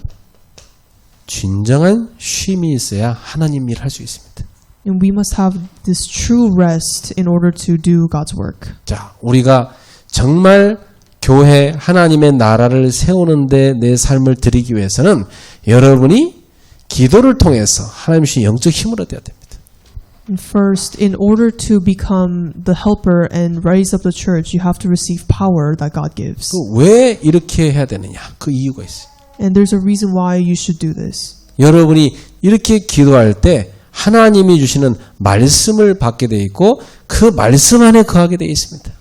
진정한 쉼이 있어야 하나님 일 할 수 있습니다. And we must have this true rest in order to do God's work. 자, 우리가 정말 교회 하나님의 나라를 세우는데 내 삶을 드리기 위해서는 여러분이 기도를 통해서 하나님 주신 영적 힘을 얻어야 됩니다. And first, in order to become the helper and raise up the church, you have to receive power that God gives. 왜 이렇게 해야 되느냐? 그 이유가 있어요. And there's a reason why you should do this. 여러분이 이렇게 기도할 때 하나님이 주시는 말씀을 받게 돼 있고 그 말씀 안에 거하게 돼 있습니다.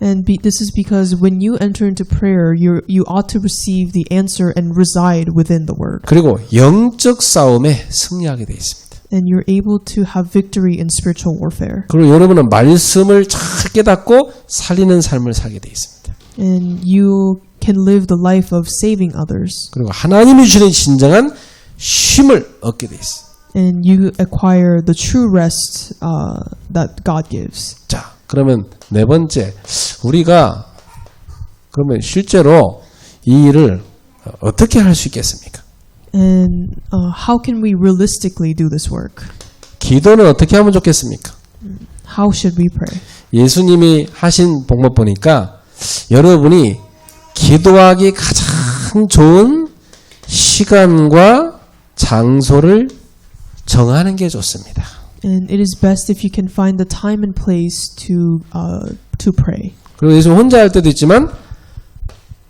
And this is because when you enter into prayer, you ought to receive the answer and reside within the word. 그리고 영적 싸움에 승리하게 돼 있습니다. And you're able to have victory in spiritual warfare. 그리고 여러분은 말씀을 잘 깨닫고 살리는 삶을 살게 돼 있습니다. And you can live the life of saving others. 그리고 하나님이 주시는 진정한 쉼을 얻게 돼 있어요. And you acquire the true rest that God gives. 자, 그러면 네 번째, 우리가 그러면 실제로 이 일을 어떻게 할 수 있겠습니까? And how can we realistically do this work? 기도는 어떻게 하면 좋겠습니까? How should we pray? 예수님이 하신 방법 보니까 여러분이 기도하기 가장 좋은 시간과 장소를 정하는 게 좋습니다. And it is best if you can find the time and place to pray. 그리고 예수 혼자 할 때도 있지만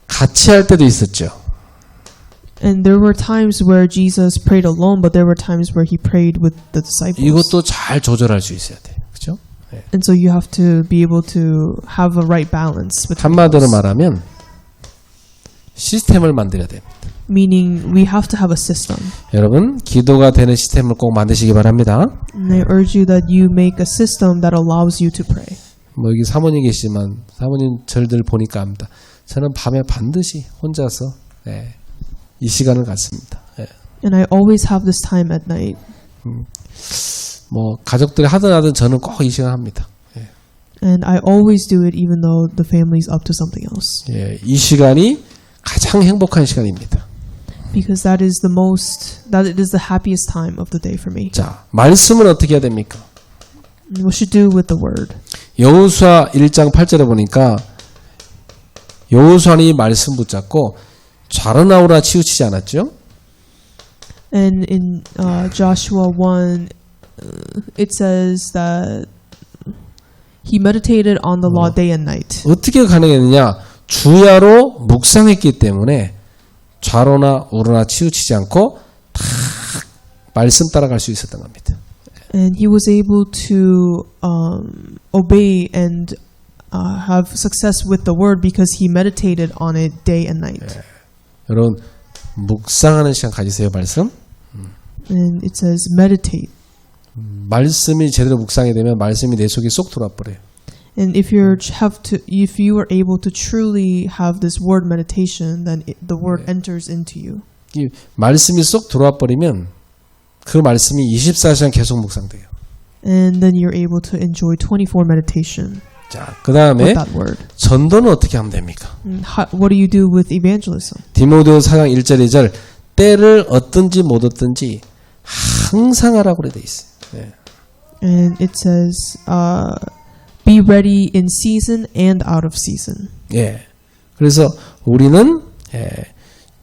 같이 할 때도 있었죠. And there were times where Jesus prayed alone, but there were times where he prayed with the disciples. 이것도 잘 조절할 수 있어야 돼요. 그렇죠? And so you have to be able to have a right balance between 한마디로 those. 말하면 시스템을 만들어야 됩니다. Meaning we have to have a system. 여러분, 기도가 되는 시스템을 꼭 만드시기 바랍니다. And I urge you that you make a system that allows you to pray. 뭐 여기 사모님 계시지만 사모님 절들 보니까 압니다. 저는 밤에 반드시 혼자서 이 시간을 갖습니다. And I always have this time at night. 뭐 가족들이 하든 안 하든 저는 꼭 이 시간 합니다. And I always do it even though the family's up to something else. 이 시간이 가장 행복한 시간입니다. Because that is the happiest time of the day for me. 자, 말씀은 어떻게 해야 됩니까? What should do with the word? 여호수아 1장 8절에 보니까 여호수아니 말씀 붙잡고 좌로 나오라 치우치지 않았죠? And in Joshua 1, it says that he meditated on the law day and night. 어떻게 가능했느냐? 주야로 묵상했기 때문에 좌로나 우로나 치우치지 않고 다 말씀 따라갈 수 있었던 겁니다. And he was able to obey and have success with the word because he meditated on it day and night. 여러분, 묵상하는 시간 가지세요, 말씀. And it says meditate. 말씀이 제대로 묵상이 되면 말씀이 내 속에 쏙 들어와 버려요. And if you are able to truly have this word meditation, then the word enters into you. 이 말씀이 쏙 들어와 버리면 그 말씀이 24시간 계속 묵상돼요. And then you're able to enjoy 24 meditation 자, 그 다음에 with that word. 전도는 어떻게 하면 됩니까? What do you do with evangelism? 디모데후 4장 1절 2절 때를 얻든지 못 얻든지 항상 하라고 그래 돼 있어요. And it says, be ready in season and out of season. 예. 그래서 우리는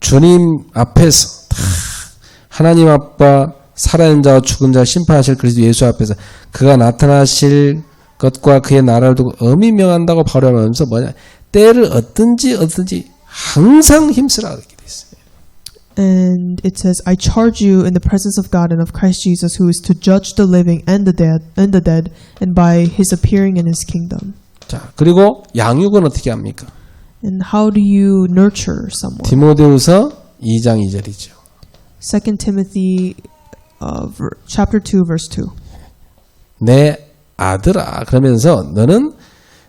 주님 앞에서 다 하나님 아빠 살아있는 자와 죽은 자 심판하실 그리스도 예수 앞에서 그가 나타나실 것과 그의 나라를 두고 엄히 명한다고 바로하면서 뭐냐 때를 얻든지 항상 힘쓰라 그렇게 돼 있어요. And it says, I charge you in the presence of God and of Christ Jesus, who is to judge the living and the dead, and by his appearing in his kingdom. 자, 그리고 양육은 어떻게 합니까? And how do you nurture someone? 디모데후서 2장 2절이죠. 2 Timothy chapter 2 verse 2. 내 아들아 그러면서 너는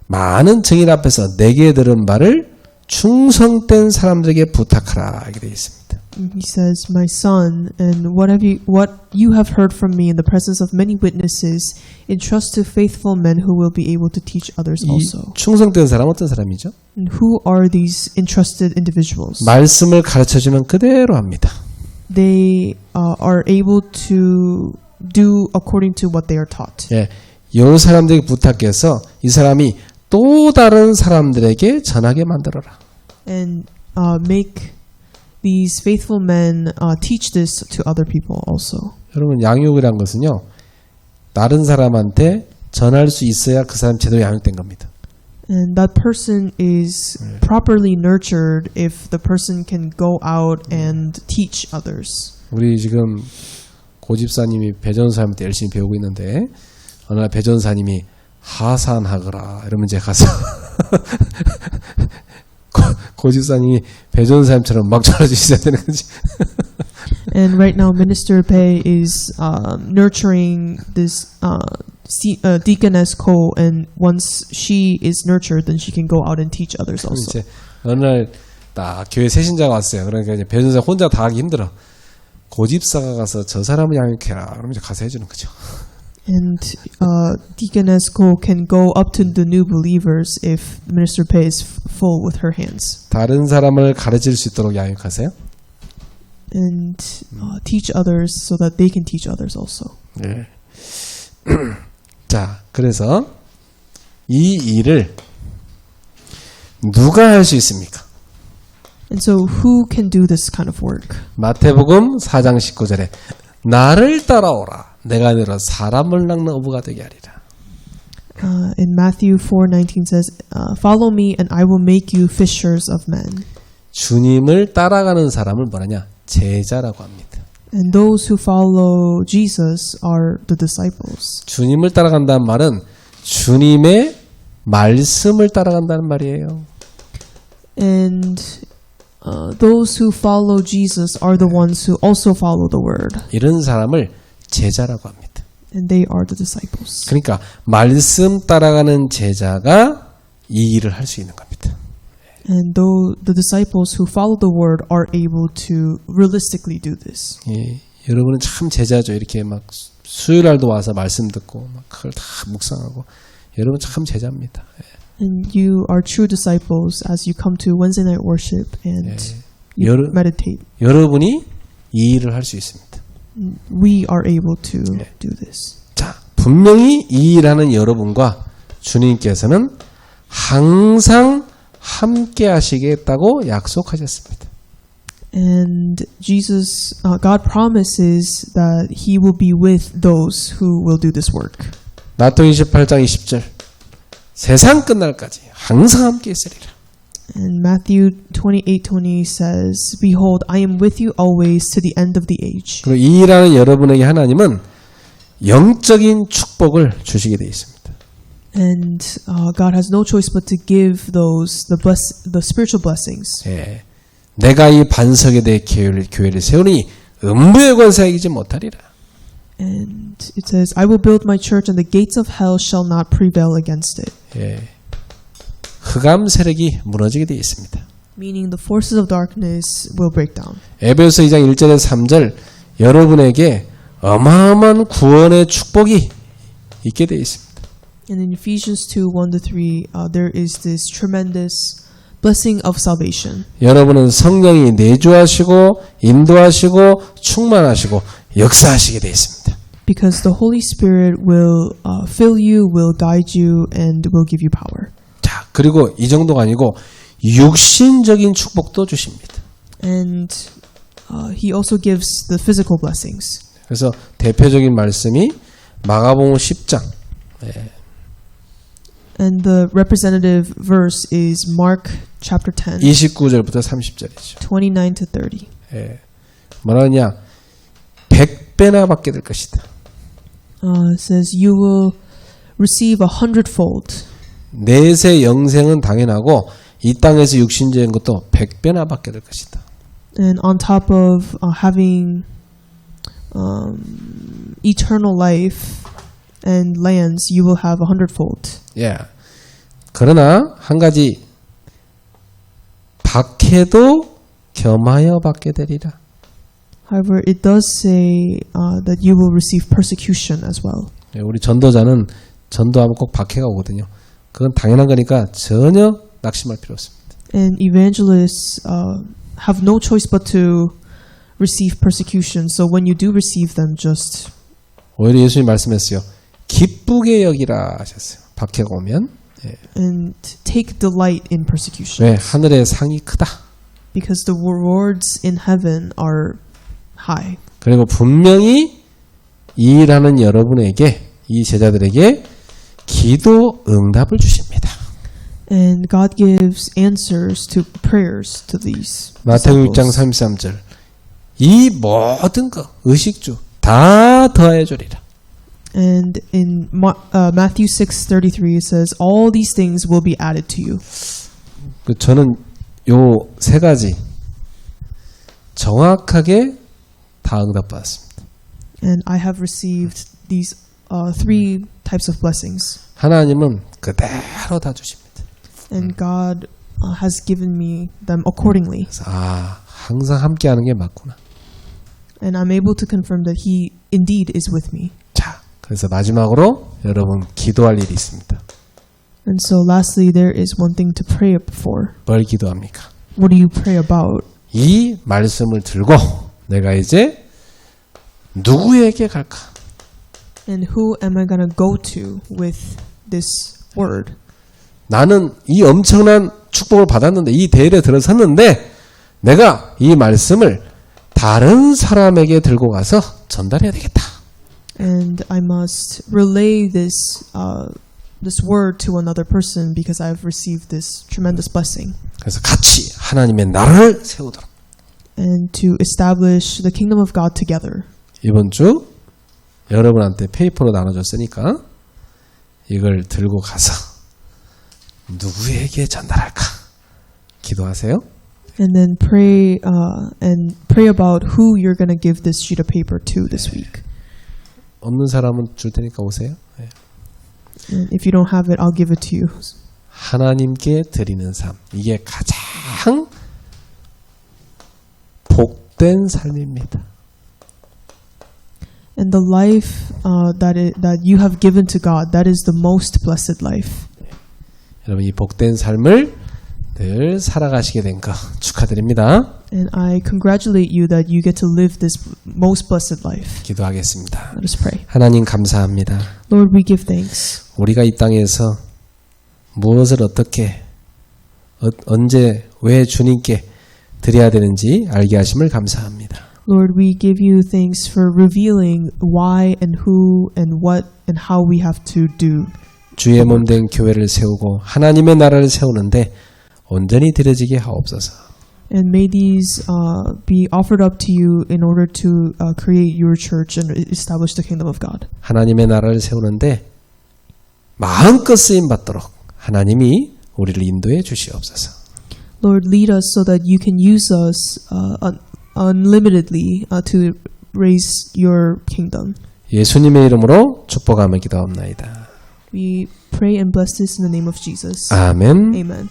많은 증인 앞에서 내게 들은 말을 충성된 사람들에게 부탁하라 이렇게 되어 있습니다. He says, "My son, and what you have heard from me in the presence of many witnesses, entrust to faithful men who will be able to teach others 이 also." 충성된 사람은 어떤 사람이죠? And who are these entrusted individuals? 말씀을 가르쳐주면 그대로 합니다. They are able to do according to what they are taught. 예, 이 사람들에게 부탁해서 이 사람이 또 다른 사람들에게 전하게 만들어라. And make these faithful men teach this to other people also. 여러분 양육이란 것은요. 다른 사람한테 전할 수 있어야 그 사람 제대로 양육된 겁니다. And that person is properly nurtured if the person can go out and teach others. 우리 지금 고집사님이 배전사님한테 열심히 배우고 있는데 어느 날 배전사님이 하산하거라 이러면 제가 가서 고집사님이 배전사님처럼 막 전해주셔야 되는 거지. And right now Minister Pei is nurturing this deaconess Ko, and once she is nurtured, then she can go out and teach others also. 이제 어느 날 딱 교회 새신자가 왔어요. 그러니까 이제 배전사 혼자 다 하기 힘들어. 고집사가 가서 저 사람을 양육해라. 그러면 이제 가서 해주는 거죠. And deaconess Ko can go up to the new believers if Minister Pei is full with her hands. 다른 사람을 가르칠 수 있도록 양육하세요. And teach others so that they can teach others also. 네. 자, 그래서 이 일을 누가 할 수 있습니까? And so who can do this kind of work? 마태복음 4장 19절에 나를 따라오라. 내가 너로 사람을 낚는 어부가 되게 하리라. In Matthew 4:19 says, "Follow me, and I will make you fishers of men." 주님을 따라가는 사람을 뭐라냐? 제자라고 합니다. And those who follow Jesus are the disciples. 주님을 따라간다는 말은 주님의 말씀을 따라간다는 말이에요. And those who follow Jesus are the ones who also follow the word. 이런 사람을 제자라고 합니다. And they are the disciples. 그러니까 말씀 따라가는 제자가 이 일을 할 수 있는 겁니다. And though the disciples who follow the word are able to realistically do this. 예, 여러분은 참 제자죠. 이렇게 막 수요일날도 와서 말씀 듣고 막 그걸 다 묵상하고 여러분 참 제자입니다. And you are true disciples as you come to Wednesday night worship and you meditate. 여러분이 이 일을 할 수 있습니다. We are able to do this. 자, 분명히 이 일하는 여러분과 주님께서는 항상 함께 하시겠다고 약속하셨습니다. And Jesus, God promises that He will be with those who will do this work. 마태복음 28장 20절 세상 끝날까지 항상 함께 있으리라. And Matthew 28:20 says, "Behold, I am with you always to the end of the age." 그리고 이 일하는 여러분에게 하나님은 영적인 축복을 주시게 되어 있습니다. And God has no choice but to give those the spiritual blessings. 예, 내가 이 반석에 대해 교회를 세우니 음부의 권세가 이기지 못하리라. And it says, "I will build my church, and the gates of hell shall not prevail against it." 예, 흑암 세력이 무너지게 되어 있습니다. Meaning the forces of darkness will break down. 에베소 2장 1절에서 3절 여러분에게 어마어마한 구원의 축복이 있게 되어 있습니다. And in Ephesians 2:1-3, there is this tremendous blessing of salvation. 여러분은 성령이 내주하시고 인도하시고 충만하시고 역사하시게 되어 있습니다. Because the Holy Spirit will fill you, will guide you, and will give you power. 자, 그리고 이 정도가 아니고 육신적인 축복도 주십니다. And He also gives the physical blessings. 그래서 대표적인 말씀이 마가복음 10장. And the representative verse is Mark chapter 10, 29절부터 30절이죠. 29-30. 예. 뭐라냐? 100배나 받게 될 것이다. It says, "You will receive 100-fold." 내세 영생은 당연하고 이 땅에서 육신적인 것도 100배나 받게 될 것이다. And on top of having eternal life and lands, you will have 100-fold. 예. 그러나 한 가지 박해도 겸하여 받게 되리라. However, it does say that you will receive persecution as well. 예, 우리 전도자는 전도하면 꼭 박해가 오거든요. 그건 당연한 거니까 전혀 낙심할 필요 없습니다. And evangelists have no choice but to receive persecution. So when you do receive them, just 오히려 예수님 말씀했어요. 기쁘게 여기라 하셨어요. 박해가 오면. and take delight in persecution. 왜? 하늘의 상이 크다. Because the rewards in heaven are high. 그리고 분명히 이 일하는 여러분에게, 이 제자들에게 기도 응답을 주십니다. And God gives answers to prayers to these 마태복음 6장 disciples. 33절 이 모든 것 의식주 다 더하여 주리라. And in Matthew 6:33 it says, all these things will be added to you. 저는 요 세 가지 정확하게 다 응답받았습니다. And I have received these three types of blessings. 하나님은 그대로 다 주십니다. And God has given me them accordingly. 그래서 항상 함께하는 게 맞구나. And I'm able to confirm that He indeed is with me. 자, 그래서 마지막으로 여러분 기도할 일이 있습니다. And so lastly, there is one thing to pray for. 뭘 기도합니까? What do you pray about? 이 말씀을 들고 내가 이제 누구에게 갈까? And who am I going to go to with this word? 나는 이 엄청난 축복을 받았는데 이 대열에 들어섰는데 내가 이 말씀을 다른 사람에게 들고 가서 전달해야 되겠다. And I must relay this this word to another person because I've received this tremendous blessing. 그래서 같이 하나님의 나라를 세우도록. And to establish the kingdom of God together. 이번 주 여러분한테 페이퍼로 나눠줬으니까 이걸 들고 가서 누구에게 전달할까? 기도하세요. And then pray about who you're going to give this sheet of paper to this week. 없는 사람은 줄 테니까 오세요. 네. And if you don't have it, I'll give it to you. 하나님께 드리는 삶. 이게 가장 복된 삶입니다. And the life that you have given to God, that is the most blessed life. 여러분 이 복된 삶을 늘 살아가시게 된 거 축하드립니다. And I congratulate you that you get to live this most blessed life. 기도하겠습니다. Let us pray. 하나님 감사합니다. Lord, we give thanks. 우리가 이 땅에서 무엇을 어떻게 언제 왜 주님께 드려야 되는지 알게 하심을 감사합니다. Lord, we give you thanks for revealing why and who and what and how we have to do. 주의 몸된 교회를 세우고 하나님의 나라를 세우는데 온전히 드려지게 하옵소서. And may these be offered up to you in order to create your church and establish the kingdom of God. 하나님의 나라를 세우는데 마음껏 쓰임 받도록 하나님이 우리를 인도해 주시옵소서. Lord, lead us so that you can use us unlimitedly to raise your kingdom. 예수님의 이름으로 축복하며 기도합나이다. We pray and bless this in the name of Jesus. 아멘. Amen.